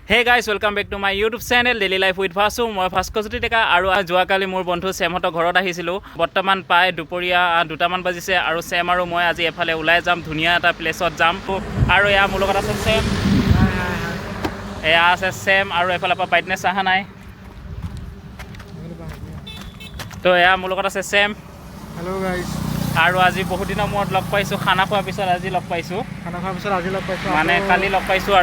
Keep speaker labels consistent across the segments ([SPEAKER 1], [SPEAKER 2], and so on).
[SPEAKER 1] Hey guys, welcome back to my YouTube channel Daily Life with Bhasu. মই ভাস্কৰজ্যোতি ডেকা আৰু যোৱাকালি মোৰ বন্ধু চেমহঁতৰ ঘৰত আহিছিলো। বৰ্তমান পাই দুপৰীয়া 2টামান বাজিছে আৰু চেম আৰু মই আজি এফালে ওলাই যাম, ধুনীয়া এটা প্লেছত যাম। আৰু এয়া মোৰ লগত আছে চেম। এয়া আছে চেম আৰু এফালে পৰা ব্ৰাইটনেছ আহা নাই। তো এয়া মোৰ লগত আছে চেম।
[SPEAKER 2] Hello' guys.
[SPEAKER 1] আৰু আজি বহুত দিনৰ মূৰত লগ পাইছোঁ, খানা খোৱাৰ পিছত আজি লগ পাইছোঁ। মানে কালি লগ পাইছোঁ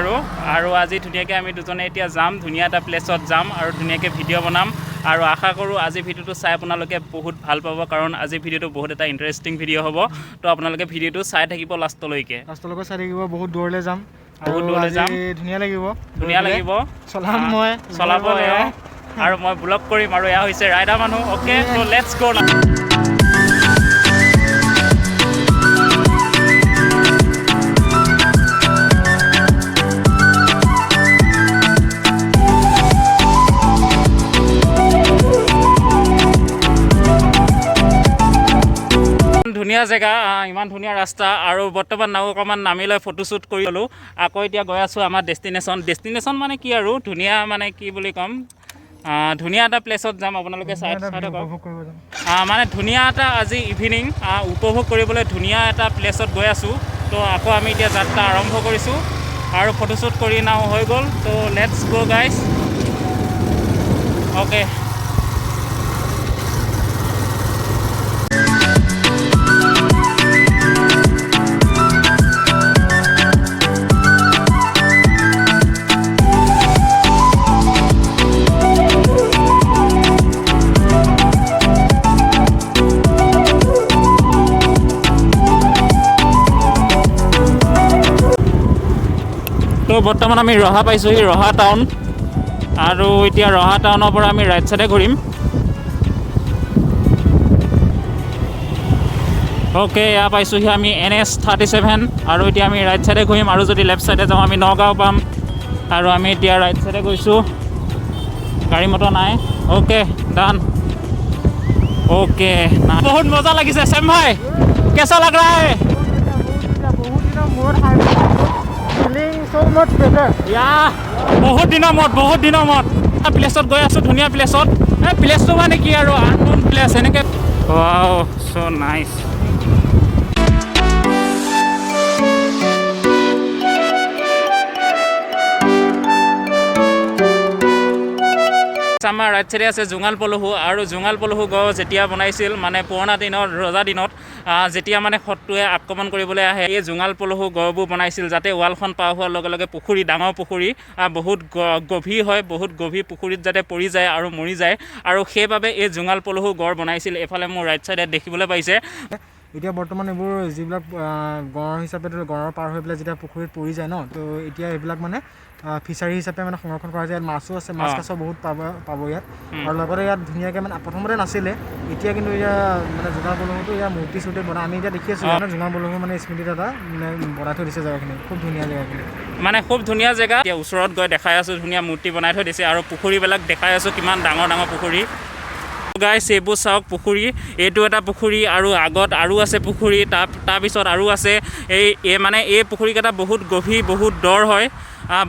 [SPEAKER 1] আৰু আজি ধুনীয়াকৈ আমি দুজনে এতিয়া যাম, ধুনীয়া এটা প্লেছত যাম আৰু ধুনীয়াকৈ ভিডিঅ' বনাম। আৰু আশা কৰোঁ আজি ভিডিঅ'টো চাই আপোনালোকে বহুত ভাল পাব, কাৰণ আজি ভিডিঅ'টো বহুত এটা ইণ্টাৰেষ্টিং ভিডিঅ' হ'ব। তো আপোনালোকে ভিডিঅ'টো চাই থাকিব লাষ্টলৈকে চাই থাকিব।
[SPEAKER 2] বহুত দূৰলৈ যাম, ধুনীয়া লাগিব।
[SPEAKER 1] চলাব আৰু মই ব্লগ কৰিম। আৰু এয়া হৈছে ৰাইডাৰ মানুহ। অ'কে, তো লেটছ গো। ধুনীয়া জেগা, ইমান ধুনীয়া ৰাস্তা আৰু বৰ্তমান অকণমান নামি লৈ ফটোশ্বুট কৰি ল'লোঁ। আকৌ এতিয়া গৈ আছোঁ আমাৰ ডেষ্টিনেশ্যন মানে কি আৰু ধুনীয়া মানে কি বুলি ক'ম, ধুনীয়া এটা প্লেছত যাম। আপোনালোকে চাই থাকক। মানে ধুনীয়া এটা আজি ইভিনিং উপভোগ কৰিবলৈ ধুনীয়া এটা প্লেছত গৈ আছোঁ। তো আকৌ আমি এতিয়া যাত্ৰা আৰম্ভ কৰিছোঁ আৰু ফটোশ্বুট কৰি নাও হৈ গ'ল। তো লেটছ গ' গাইজ। অ'কে। তো বৰ্তমান আমি ৰহা পাইছোঁহি, ৰহা টাউন। আৰু এতিয়া ৰহা টাউনৰ পৰা আমি ৰাইট চাইডে ঘূৰিম। অ'কে, এয়া পাইছোঁহি আমি NH 37 আৰু এতিয়া আমি ৰাইট চাইডে ঘূৰিম। আৰু যদি লেফ্ট চাইডে যাওঁ আমি নগাঁও পাম। আৰু আমি এতিয়া ৰাইট চাইডে গৈছোঁ, গাড়ী মটৰ নাই। অ'কে, ডান। অ'কে, বহুত মজা লাগিছে চেম ভাই, কেঁচা লাগ ৰা হে? বহুত দিনৰ মূৰত প্লেছত গৈ আছোঁ, ধুনীয়া প্লেছত। প্লেচটো মানে কি আৰু আননোন প্লেচ এনেকৈ। ৱাও, চ' নাইচ। আমাৰ ৰাইট চাইডে আছে জোঙাল পলহু। আৰু জোঙাল পলহু গড় যেতিয়া বনাইছিল মানে পুৰণা দিনত, ৰজা দিনত, যেতিয়া মানে শত্ৰুৱে আক্ৰমণ কৰিবলৈ আহে, এই জোঙাল পলহু গড়বোৰ বনাইছিল যাতে ৱালখন পাৰ হোৱাৰ লগে লগে পুখুৰী, ডাঙৰ পুখুৰী, বহুত গভীৰ হয়, বহুত গভীৰ পুখুৰীত যাতে পৰি যায় আৰু মৰি যায়। আৰু সেইবাবে এই জোঙাল পলহু গড় বনাইছিল। এইফালে মোৰ ৰাইট চাইডে দেখিবলৈ পাইছে।
[SPEAKER 2] এতিয়া বৰ্তমান এইবোৰ যিবিলাক গড় হিচাপে গড়ৰ পাৰ হৈ পেলাই যেতিয়া পুখুৰীত পৰি যায় ন, তো এতিয়া এইবিলাক মানে ফিচাৰী হিচাপে মানে সংৰক্ষণ কৰা যায়। ইয়াত মাছো আছে, মাছ কাছ বহুত পাব ইয়াত। আৰু লগতে ইয়াত ধুনীয়াকৈ মানে প্ৰথমতে নাছিলে, এতিয়া কিন্তু এতিয়া মানে জোঙাল পলহুটো ইয়াৰ মূৰ্তি চূৰ্তি বনাই আমি এতিয়া দেখি আছোঁ। জোঙাল পলহু মানে স্মৃতিত এটা মানে বনাই থৈ দিছে জেগাখিনি, খুব ধুনীয়া জেগাখিনি, মানে খুব ধুনীয়া জেগা। এতিয়া ওচৰত গৈ দেখাই আছোঁ, ধুনীয়া মূৰ্তি বনাই থৈ দিছে। আৰু পুখুৰীবিলাক দেখাই আছোঁ, কিমান ডাঙৰ ডাঙৰ পুখুৰী। গাইছ, এইবোৰ চাওক পুখুৰী, এইটো এটা পুখুৰী আৰু আগত আৰু আছে পুখুৰী, তাৰপিছত আৰু আছে। মানে এই পুখুৰীকেইটা বহুত গভীৰ, বহুত দ হয়,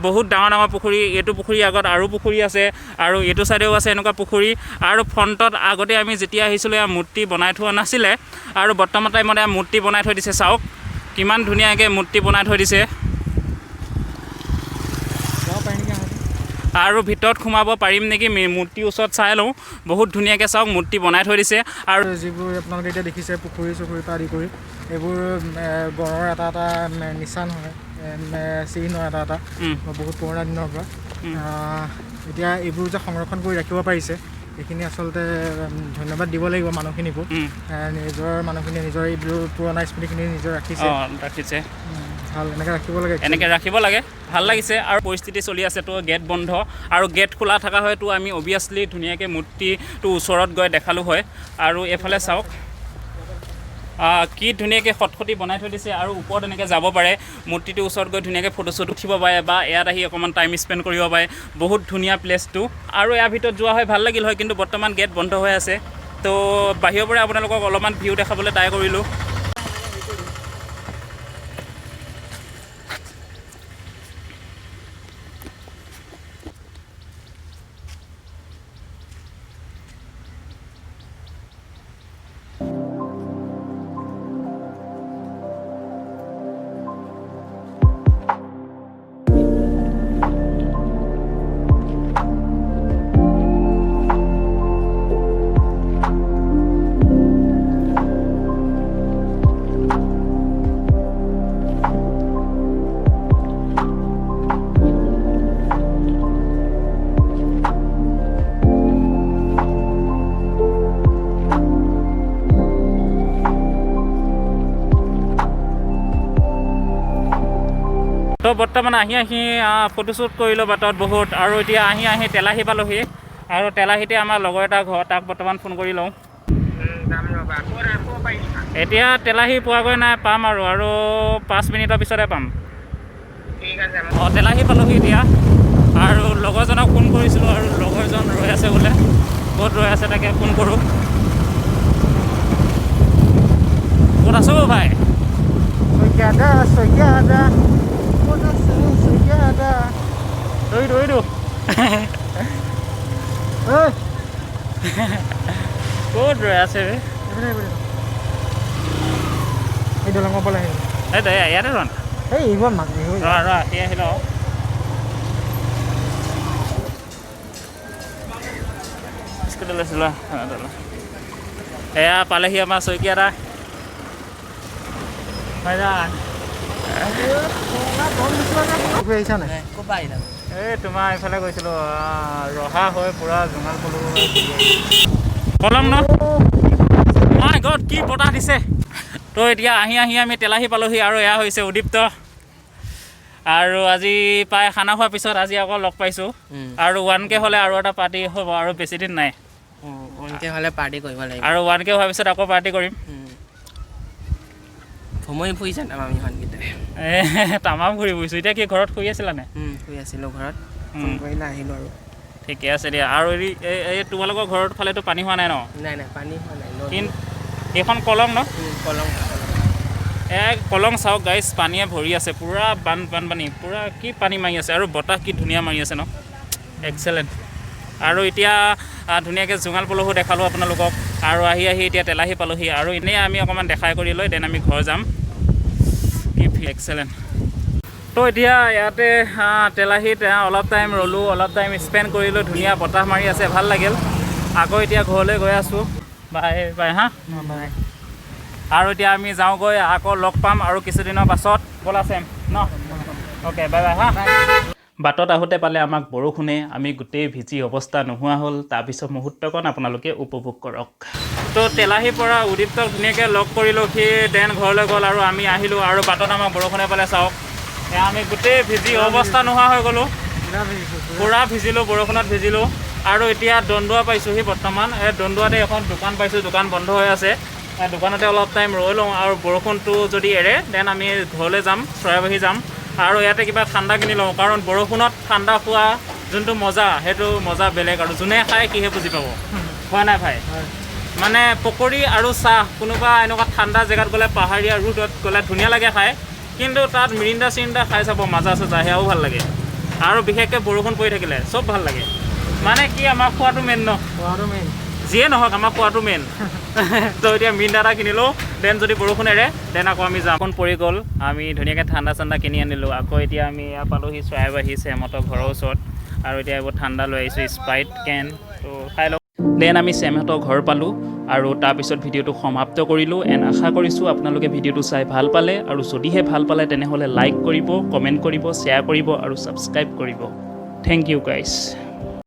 [SPEAKER 2] বহুত ডাঙৰ ডাঙৰ পুখুৰী। এইটো পুখুৰী আগত আৰু পুখুৰী আছে, আৰু এইটো ছাইডেও আছে এনেকুৱা পুখুৰী। আৰু ফ্ৰণ্টত আগতে আমি যেতিয়া আহিছিলোঁ এয়া মূৰ্তি বনাই থোৱা নাছিলে, আৰু বৰ্তমান টাইমত এয়া মূৰ্তি বনাই থৈ দিছে। চাওক কিমান ধুনীয়াকৈ মূৰ্তি বনাই থৈ দিছে। আৰু ভিতৰত সোমাব পাৰিম নেকি, মূৰ্তিৰ ওচৰত চাই লওঁ। বহুত ধুনীয়াকৈ চাওক মূৰ্তি বনাই থৈ দিছে। আৰু যিবোৰ আপোনালোকে এতিয়া দেখিছে পুখুৰী চুখুৰীৰ পৰা আদি কৰি, এইবোৰ গড়ৰ এটা এটা নিচান হয়, চিহ্ন এটা এটা বহুত পুৰণা দিনৰ পৰা। এতিয়া এইবোৰ যে সংৰক্ষণ কৰি ৰাখিব পাৰিছে, এইখিনি আচলতে ধন্যবাদ দিব লাগিব মানুহখিনিকো। মানুহখিনিয়ে নিজৰ এইবোৰ পুৰণা স্মৃতিখিনি নিজৰ ৰাখিছে। ভাল, এনেকৈ ৰাখিব লাগে, ভাল লাগিছে। আৰু পৰিস্থিতি চলি আছে, তো গেট বন্ধ আৰু গেট খোলা থকা হয়তো আমি অভিয়াছলি ধুনীয়াকৈ মূৰ্তিটো ওচৰত গৈ দেখালোঁ হয়। আৰু এইফালে চাওক কি ধুনীয়াকৈ খটখটি বনাই থৈ দিছে, আৰু ওপৰত এনেকৈ যাব পাৰে, মূৰ্তিটোৰ ওচৰত গৈ ধুনীয়াকৈ ফটোশ্বুট উঠিব পাৰে, বা ইয়াত আহি অকণমান টাইম স্পেণ্ড কৰিব পাৰে। বহুত ধুনীয়া প্লেচটো, আৰু ইয়াৰ ভিতৰত যোৱা হয় ভাল লাগিল হয়, কিন্তু বৰ্তমান গেট বন্ধ হৈ আছে। তো বাহিৰৰ পৰা আপোনালোকক অলপমান ভিউ দেখাবলৈ ট্ৰাই কৰিলোঁ।
[SPEAKER 1] তো বৰ্তমান আহি ফটোশ্বুট কৰিলোঁ বাটত বহুত আৰু এতিয়া আহি তেলাহী পালোহি আৰু তেলাহীতে আমাৰ লগৰ এটা ঘৰ তাক বৰ্তমান ফোন কৰি লওঁ এতিয়া তেলাহী পোৱাগৈ নাই পাম আৰু 5 মিনিটৰ পিছতে পাম অঁ তেলাহী পালোহি এতিয়া আৰু লগৰজনক ফোন কৰিছিলোঁ আৰু লগৰজন ৰৈ আছে বোলে ক'ত ৰৈ আছে তাকে ফোন কৰোঁ ক'ত আছোঁ ভাই Doido. ক'ত ৰৈ আছে
[SPEAKER 2] এই দলঙৰ পৰা আহিল
[SPEAKER 1] ইয়াতে ৰ
[SPEAKER 2] এই এইবোৰ মাগি
[SPEAKER 1] আহিল স্কুটি লৈছিলোঁ এয়া পালেহি আমাৰ শইকীয়া দা এই তোমাৰ এইফালে গৈছিলোঁ ৰহা হৈ পূৰা জোঙাল পলু কলম ন মাই গড কি বতাহ দিছে তো এতিয়া আহি আমি তেলাহী পালোহি আৰু এয়া হৈছে উদীপ্ত আৰু আজি প্ৰায় খানা খোৱাৰ পিছত আজি আকৌ লগ পাইছোঁ আৰু 1K হ'লে আৰু এটা পাৰ্টি হ'ব আৰু বেছি দিন নাই
[SPEAKER 3] 1K হ'লে পাৰ্টি কৰিব লাগিব
[SPEAKER 1] আৰু 1K হোৱাৰ পিছত আকৌ পাৰ্টি কৰিম
[SPEAKER 3] সময় ফুৰিছে তামাম ইহঁতকেইটাই
[SPEAKER 1] তামাম ঘূৰি ফুৰিছোঁ এতিয়া কি ঘৰত শুই আছিলা নে
[SPEAKER 3] শুই আছিলোঁ ঘৰত ফোন কৰিলে আহিলোঁ আৰু
[SPEAKER 1] ঠিকে আছে দিয়া আৰু এই তোমালোকৰ ঘৰৰ ফালেতো পানী হোৱা নাই ন
[SPEAKER 3] নাই পানী হোৱা নাই
[SPEAKER 1] কিন্তু এইখন কলং ন কলং চাওক গাইজ পানীয়ে ভৰি আছে পূৰা বানপানী পূৰা কি পানী মাৰি আছে আৰু বতাহ কি ধুনীয়া মাৰি আছে ন এক্সেলেণ্ট আৰু এতিয়া ধুনীয়াকৈ জোঙাল পলহু দেখালোঁ আপোনালোকক আৰু আহি এতিয়া তেলাহী পালোহি আৰু এনেই আমি অকণমান দেখাই কৰি লৈ দেন আমি ঘৰ যাম কি এক্সেলেণ্ট তো এতিয়া ইয়াতে তেলাহীত অলপ টাইম ৰ'লোঁ অলপ টাইম স্পেণ্ড কৰিলোঁ ধুনীয়া বতাহ মাৰি আছে ভাল লাগিল আকৌ এতিয়া ঘৰলৈ গৈ আছোঁ বাই হা আৰু এতিয়া আমি যাওঁগৈ আকৌ লগ পাম আৰু কিছুদিনৰ পাছত ব'লা চেম ন অ'কে বাই হা বাটত আহোঁতে পালে আমাক বৰষুণে আমি গোটেই ভিজি অৱস্থা নোহোৱা হ'ল তাৰপিছত মুহূৰ্তকণ আপোনালোকে উপভোগ কৰক তো তেলাহীৰ পৰা উদীপ্তক ধুনীয়াকৈ লগ কৰিলোঁ সি দেন ঘৰলৈ গ'ল আৰু আমি আহিলোঁ আৰু বাটত আমাক বৰষুণে পালে চাওক আমি গোটেই ভিজি অৱস্থা নোহোৱা হৈ গ'লোঁ পূৰা ভিজিলোঁ বৰষুণত ভিজিলোঁ আৰু এতিয়া দন্দুৱা পাইছোঁহি বৰ্তমান এই দন্দুৱাতে এখন দোকান পাইছোঁ দোকান বন্ধ হৈ আছে দোকানতে অলপ টাইম ৰৈ লওঁ আৰু বৰষুণটো যদি এৰে দেন আমি ঘৰলৈ যাম চৰাইবাহী যাম আৰু ইয়াতে কিবা ঠাণ্ডা কিনি লওঁ কাৰণ বৰষুণত ঠাণ্ডা খোৱা যোনটো মজা সেইটো মজা বেলেগ আৰু যোনে খায় কিহে বুজি পাব হয় নাই ভাই মানে পকৰি আৰু চাহ কোনোবা এনেকুৱা ঠাণ্ডা জেগাত গ'লে পাহাৰীয়া ৰোডত গ'লে ধুনীয়া লাগে খাই কিন্তু তাত মিৰিণ্ডা চিৰিণ্ডা খাই চাব মাজা চাজা সেয়াও ভাল লাগে আৰু বিশেষকৈ বৰষুণ পৰি থাকিলে চব ভাল লাগে মানে কি আমাৰ খোৱাটো মেইন ন যিয়ে নহওক আমাৰ খোৱাটো মেইন তো এতিয়া মিৰিণ্ডা এটা কিনিলোঁ দেন যদি বৰষুণ এৰে দেন আকৌ আমি যাওঁ পৰি গ'ল আমি ধুনীয়াকৈ ঠাণ্ডা চাণ্ডা কিনি আনিলোঁ আকৌ এতিয়া আমি ইয়াৰ পালোহি চৰাইবাহী চেমহঁতৰ ঘৰৰ ওচৰত আৰু এতিয়া এইবোৰ ঠাণ্ডা লৈ আহিছোঁ স্প্ৰাইট কেন তো খাই লওঁ দেন আমি চেমহঁতৰ ঘৰ পালোঁ আৰু তাৰপিছত ভিডিঅ'টো সমাপ্ত কৰিলোঁ এণ্ড আশা কৰিছোঁ আপোনালোকে ভিডিঅ'টো চাই ভাল পালে আৰু যদিহে ভাল পালে তেনেহ'লে লাইক কৰিব কমেণ্ট কৰিব শ্বেয়াৰ কৰিব আৰু ছাবস্ক্ৰাইব কৰিব থেংক ইউ গাইজ